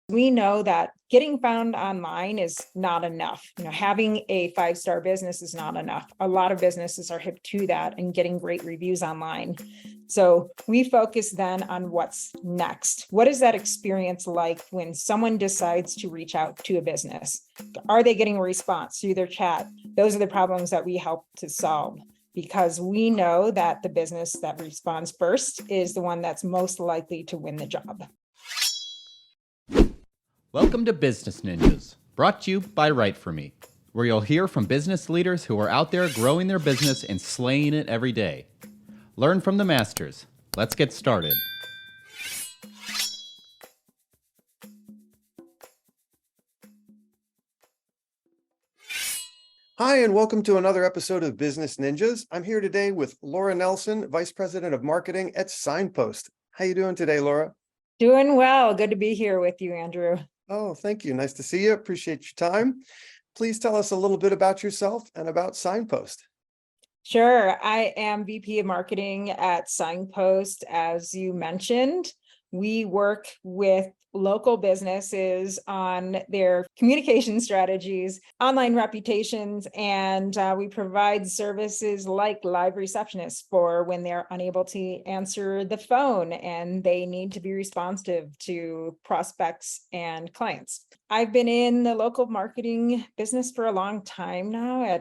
We know that getting found online is not enough. Having a 5-star business is not enough. A lot of businesses are hip to that and getting great reviews online. So we focus then on what's next. What is that experience like when someone decides to reach out to a business? Are they getting a response through their chat? Those are the problems that we help to solve, because we know that the business that responds first is the one that's most likely to win the job. Welcome to Business Ninjas, brought to you by WriteForMe, where you'll hear from business leaders who are out there growing their business and slaying it every day. Learn from the masters. Let's get started. Hi, and welcome to another episode of Business Ninjas. I'm here today with Laura Nelson, Vice President of Marketing at Signpost. How you doing today, Laura? Doing well. Good to be here with you, Andrew. Oh, thank you. Nice to see you. Appreciate your time. Please tell us a little bit about yourself and about Signpost. Sure. I am VP of Marketing at Signpost. As you mentioned, we work with local businesses on their communication strategies, online reputations, and we provide services like live receptionists for when they're unable to answer the phone and they need to be responsive to prospects and clients. I've been in the local marketing business for a long time now.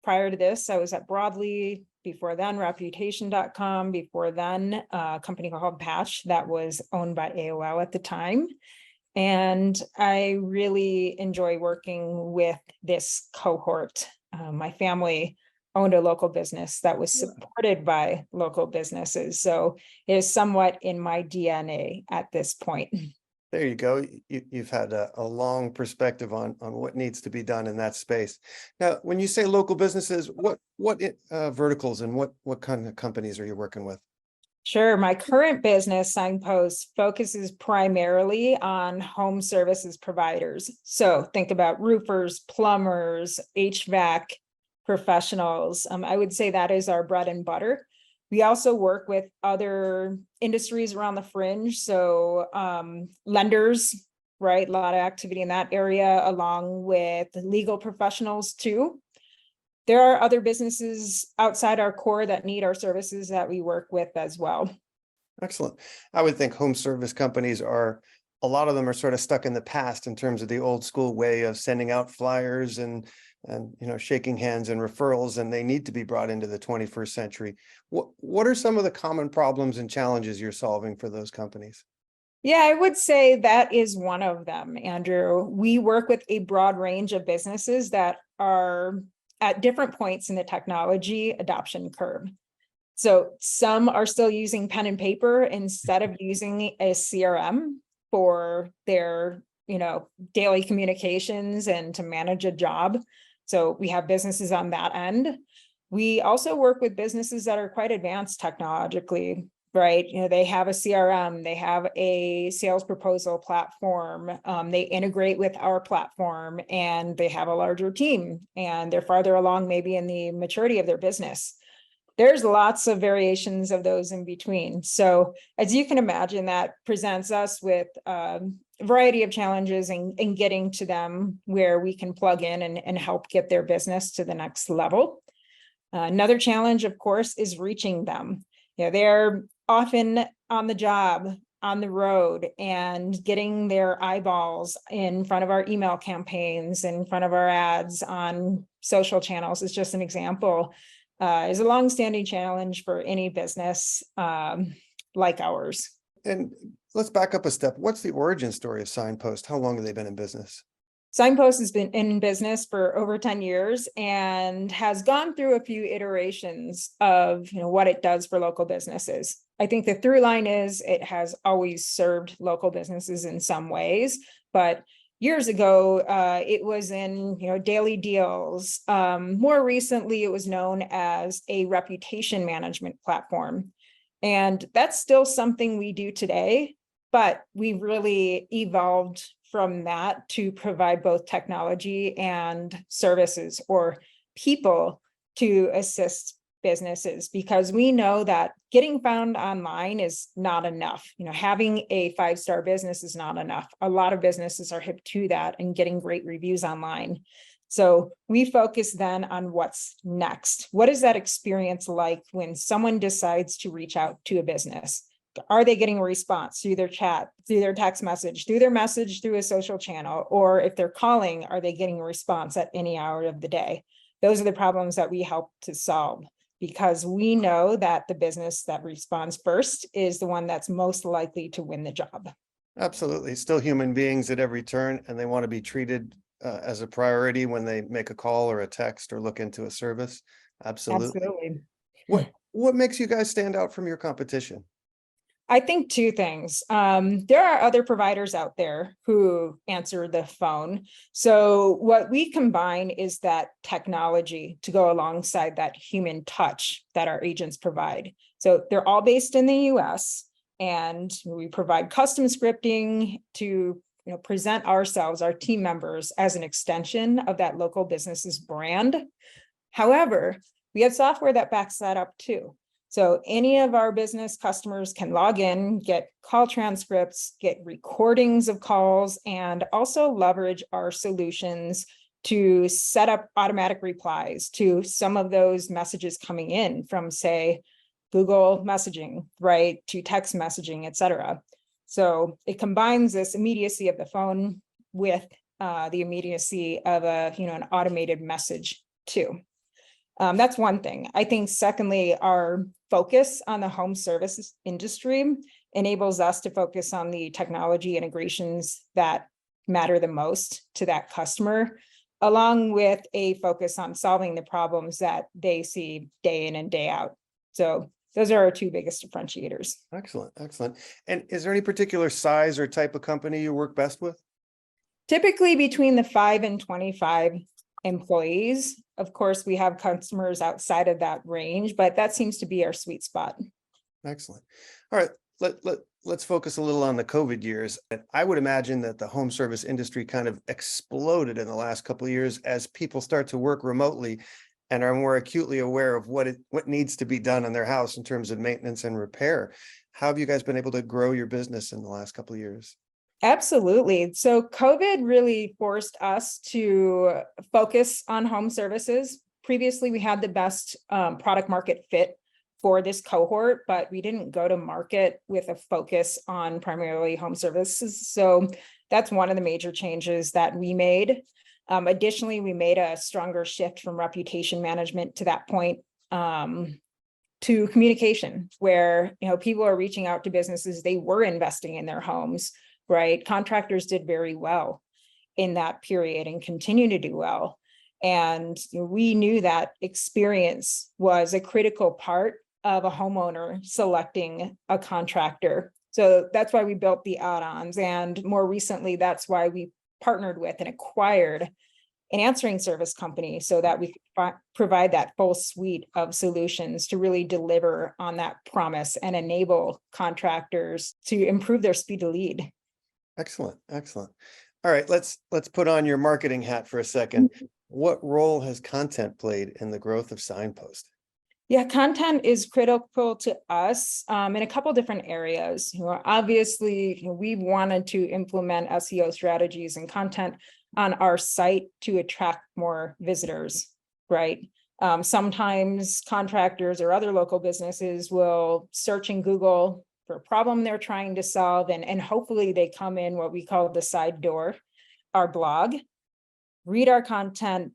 Prior to this, I was at Broadly, before then Reputation.com, before then a company called Patch that was owned by AOL at the time. And I really enjoy working with this cohort. My family owned a local business that was supported by local businesses. So it is somewhat in my DNA at this point. There you go. You've had a long perspective on what needs to be done in that space. Now, when you say local businesses, what verticals and what kind of companies are you working with? Sure. My current business, Signpost, focuses primarily on home services providers. So think about roofers, plumbers, HVAC professionals. I would say that is our bread and butter. We also work with other industries around the fringe. So lenders, right? A lot of activity in that area, along with legal professionals too. There are other businesses outside our core that need our services that we work with as well. Excellent. I would think home service companies a lot of them are sort of stuck in the past in terms of the old school way of sending out flyers and shaking hands and referrals, and they need to be brought into the 21st century. What are some of the common problems and challenges you're solving for those companies? Yeah, I would say that is one of them, Andrew. We work with a broad range of businesses that are at different points in the technology adoption curve. So some are still using pen and paper instead of using a CRM for their, daily communications and to manage a job. So we have businesses on that end. We also work with businesses that are quite advanced technologically, right? They have a CRM, they have a sales proposal platform, they integrate with our platform, and they have a larger team, and they're farther along maybe in the maturity of their business. There's lots of variations of those in between. So as you can imagine, that presents us with a variety of challenges in getting to them where we can plug in and help get their business to the next level. Another challenge, of course, is reaching them. They're often on the job, on the road, and getting their eyeballs in front of our email campaigns, in front of our ads on social channels is just an example. Is a longstanding challenge for any business like ours. And let's back up a step. What's the origin story of Signpost? How long have they been in business? Signpost has been in business for over 10 years and has gone through a few iterations of what it does for local businesses. I think the through line is it has always served local businesses in some ways, but years ago, it was in daily deals. More recently, it was known as a reputation management platform. And that's still something we do today, but we've really evolved from that to provide both technology and services or people to assist businesses, because we know that getting found online is not enough. Having a 5-star business is not enough. A lot of businesses are hip to that and getting great reviews online. So we focus then on what's next. What is that experience like when someone decides to reach out to a business? Are they getting a response through their chat, through their text message, through their message, through a social channel? Or if they're calling, are they getting a response at any hour of the day? Those are the problems that we help to solve, because we know that the business that responds first is the one that's most likely to win the job. Absolutely. Still human beings at every turn, and they want to be treated as a priority when they make a call or a text or look into a service. Absolutely. Absolutely. What makes you guys stand out from your competition? I think two things. There are other providers out there who answer the phone. So what we combine is that technology to go alongside that human touch that our agents provide. So they're all based in the US, and we provide custom scripting to present ourselves, our team members, as an extension of that local business's brand. However, we have software that backs that up too. So any of our business customers can log in, get call transcripts, get recordings of calls, and also leverage our solutions to set up automatic replies to some of those messages coming in from, say, Google messaging, right, to text messaging, et cetera. So it combines this immediacy of the phone with the immediacy of an automated message too. That's one thing. I think secondly, our focus on the home services industry enables us to focus on the technology integrations that matter the most to that customer, along with a focus on solving the problems that they see day in and day out. So those are our two biggest differentiators. Excellent. Excellent. And is there any particular size or type of company you work best with? Typically between the 5 and 25 employees. Of course, we have customers outside of that range, but that seems to be our sweet spot. Excellent. All right. Let's focus a little on the COVID years. I would imagine that the home service industry kind of exploded in the last couple of years as people start to work remotely and are more acutely aware of what needs to be done in their house in terms of maintenance and repair. How have you guys been able to grow your business in the last couple of years? Absolutely. So COVID really forced us to focus on home services. Previously, we had the best product market fit for this cohort, but we didn't go to market with a focus on primarily home services. So that's one of the major changes that we made. Additionally, we made a stronger shift from reputation management to that point to communication, where people are reaching out to businesses. They were investing in their homes. Right? Contractors did very well in that period and continue to do well. And we knew that experience was a critical part of a homeowner selecting a contractor. So that's why we built the add-ons. And more recently, that's why we partnered with and acquired an answering service company so that we could provide that full suite of solutions to really deliver on that promise and enable contractors to improve their speed to lead. Excellent. Excellent. All right, let's put on your marketing hat for a second. What role has content played in the growth of Signpost? Yeah, content is critical to us in a couple different areas. Obviously, we've wanted to implement SEO strategies and content on our site to attract more visitors, right? Sometimes contractors or other local businesses will search in Google for a problem they're trying to solve, and hopefully they come in what we call the side door, our blog, read our content,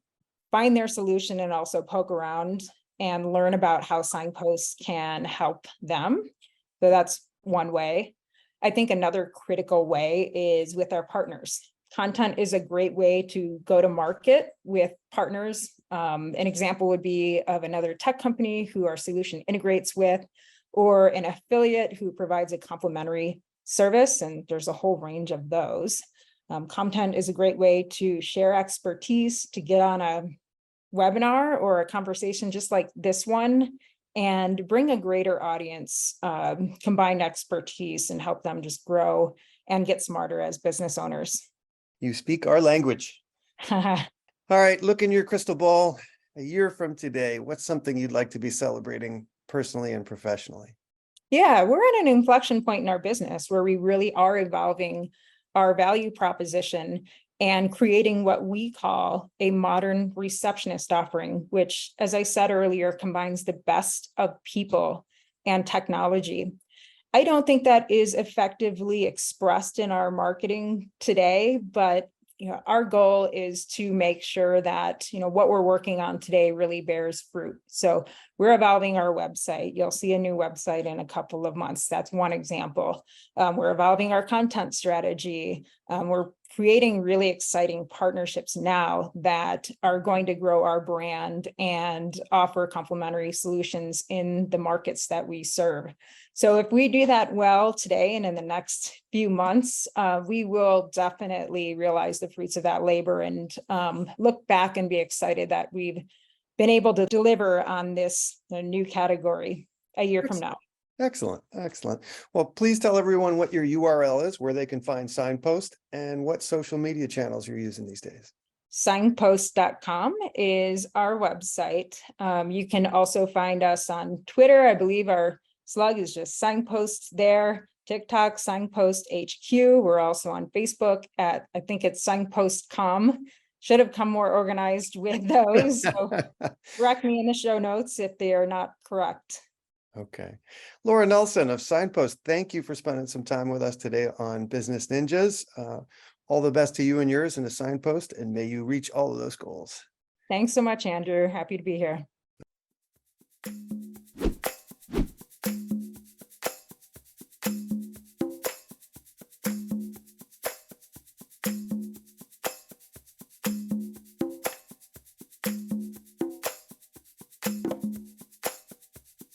find their solution, and also poke around and learn about how Signpost can help them. So that's one way. I think another critical way is with our partners. Content is a great way to go to market with partners. An example would be of another tech company who our solution integrates with, or an affiliate who provides a complimentary service, and there's a whole range of those. Content is a great way to share expertise, to get on a webinar or a conversation just like this one, and bring a greater audience, combine expertise, and help them just grow and get smarter as business owners. You speak our language. All right, look in your crystal ball. a year from today, what's something you'd like to be celebrating personally and professionally? Yeah, we're at an inflection point in our business where we really are evolving our value proposition and creating what we call a modern receptionist offering, which, as I said earlier, combines the best of people and technology. I don't think that is effectively expressed in our marketing today, but our goal is to make sure that, what we're working on today really bears fruit. So we're evolving our website. You'll see a new website in a couple of months. That's one example. We're evolving our content strategy. We're creating really exciting partnerships now that are going to grow our brand and offer complementary solutions in the markets that we serve. So if we do that well today and in the next few months, we will definitely realize the fruits of that labor and look back and be excited that we've been able to deliver on this new category a year from now. Excellent. Excellent. Well, please tell everyone what your URL is, where they can find Signpost, and what social media channels you're using these days. Signpost.com is our website. You can also find us on Twitter. I believe our slug is just Signpost there. TikTok, Signpost HQ. We're also on Facebook at, I think it's Signpost.com. Should have come more organized with those. So correct me in the show notes if they are not correct. Okay. Laura Nelson of Signpost, thank you for spending some time with us today on Business Ninjas. All the best to you and yours in the Signpost, and may you reach all of those goals. Thanks so much, Andrew. Happy to be here.